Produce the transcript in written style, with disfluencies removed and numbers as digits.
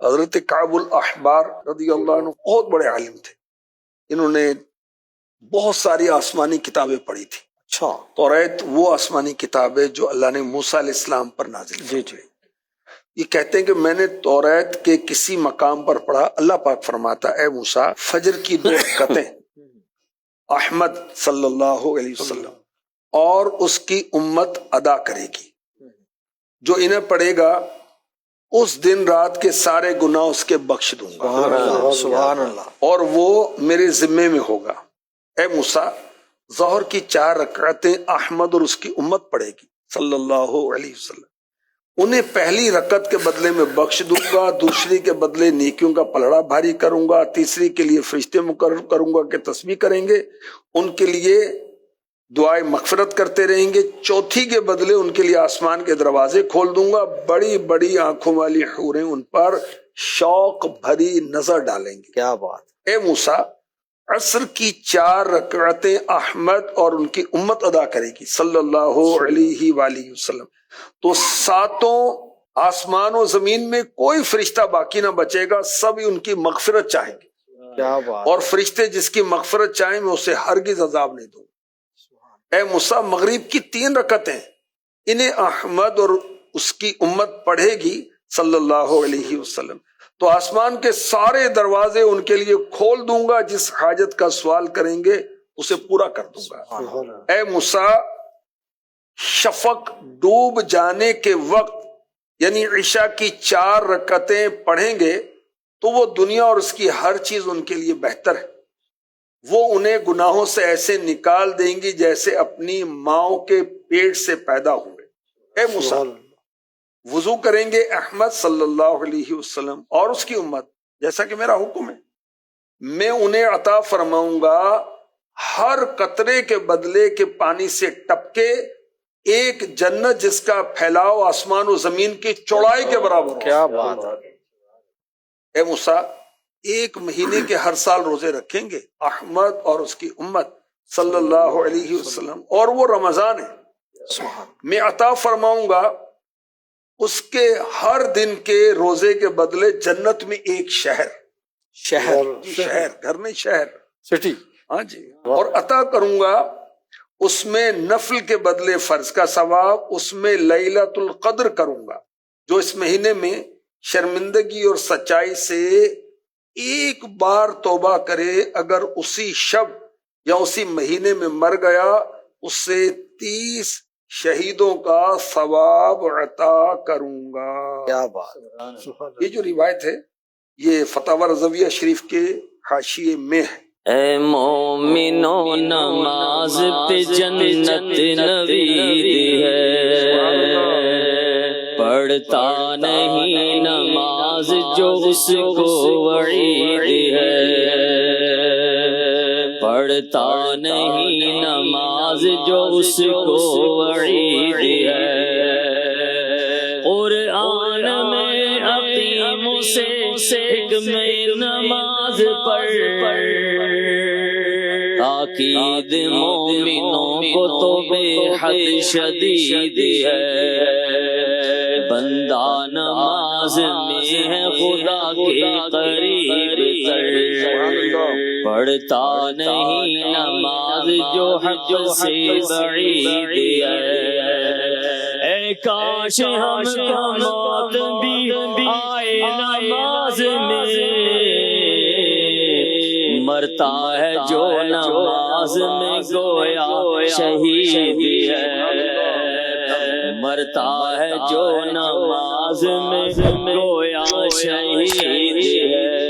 حضرت کعب الاحبار رضی اللہ عنہ بہت بڑے عالم تھے، انہوں نے بہت ساری آسمانی کتابیں پڑھی تھی۔ اچھا، توریت وہ آسمانی کتاب ہے جو اللہ نے موسیٰ علیہ السلام پر نازل کی۔ جی۔ یہ کہتے ہیں کہ میں نے توریت کے کسی مقام پر پڑھا، اللہ پاک فرماتا اے موسیٰ فجر کی 2 رکعتیں احمد صلی اللہ علیہ وسلم اور اس کی امت ادا کرے گی، جو انہیں پڑھے گا اس دن رات کے سارے گناہ اس کے بخش دوں گا، سبحان اللہ، اور وہ میرے ذمے میں ہوگا۔ اے موسیٰ ظہر کی 4 رکعتیں احمد اور اس کی امت پڑھے گی صلی اللہ علیہ وسلم، انہیں پہلی رکعت کے بدلے میں بخش دوں گا، دوسری کے بدلے نیکیوں کا پلڑا بھاری کروں گا، تیسری کے لیے فرشتے مقرر کروں گا کہ تسبیح کریں گے، ان کے لیے دعائیں مغفرت کرتے رہیں گے، چوتھی کے بدلے ان کے لیے آسمان کے دروازے کھول دوں گا، بڑی بڑی آنکھوں والی حوریں ان پر شوق بھری نظر ڈالیں گے۔ کیا بات! اے موسیٰ عصر کی 4 رکعتیں احمد اور ان کی امت ادا کرے گی صلی اللہ علیہ وآلہ وسلم، تو 7 آسمان و زمین میں کوئی فرشتہ باقی نہ بچے گا، سب ان کی مغفرت چاہیں گے، کیا بات! اور فرشتے جس کی مغفرت چاہیں میں اسے ہرگز عذاب نہیں دوں گا۔ اے موسیٰ مغرب کی 3 رکعتیں انہیں احمد اور اس کی امت پڑھے گی صلی اللہ علیہ وسلم، تو آسمان کے سارے دروازے ان کے لیے کھول دوں گا، جس حاجت کا سوال کریں گے اسے پورا کر دوں گا۔ اے موسیٰ شفق ڈوب جانے کے وقت یعنی عشاء کی 4 رکعتیں پڑھیں گے تو وہ دنیا اور اس کی ہر چیز ان کے لیے بہتر ہے، وہ انہیں گناہوں سے ایسے نکال دیں گی جیسے اپنی ماؤں کے پیٹ سے پیدا ہوئے۔ اے موسیٰ وضو کریں گے احمد صلی اللہ علیہ وسلم اور اس کی امت جیسا کہ میرا حکم ہے، میں انہیں عطا فرماؤں گا ہر قطرے کے بدلے کے پانی سے ٹپکے ایک جنت جس کا پھیلاؤ آسمان و زمین کی چوڑائی کے برابر۔ کیا بات ہے! اے موسیٰ 1 مہینے کے ہر سال روزے رکھیں گے احمد اور اس کی امت صلی اللہ علیہ وسلم، اور وہ رمضان ہے، میں عطا فرماؤں گا اس کے ہر دن کے روزے کے بدلے جنت میں ایک شہر گھر نہیں شہر سٹی، ہاں جی، اور عطا کروں گا اس میں نفل کے بدلے فرض کا ثواب، اس میں لیلۃ القدر کروں گا، جو اس مہینے میں شرمندگی اور سچائی سے ایک بار توبہ کرے، اگر اسی شب یا اسی مہینے میں مر گیا اسے 30 شہیدوں کا ثواب عطا کروں گا۔ کیا بات! یہ جو روایت ہے یہ فتاوی رضویہ شریف کے حاشیے میں ہے۔ اے مومنو نماز پہ جنت نوید ہے، پڑھتا نہیں نماز جو اس کو وعید ہے، پڑھتا نہیں نماز جو اس کو وعید ہے، قرآن میں عقیم سے حکم نماز پڑھ، تاکید مومنوں کو تو بے حد شدید ہے، بندہ نماز میں ہے خدا کے قریب تر، پڑھتا نہیں نماز جو حق سے بعید ہے، اے کاش ہم کو موت بھی آئے نماز میں، مرتا ہے جو نماز میں گویا شہید ہے، مرتا ہے جو نماز میں گویا شہید ہے۔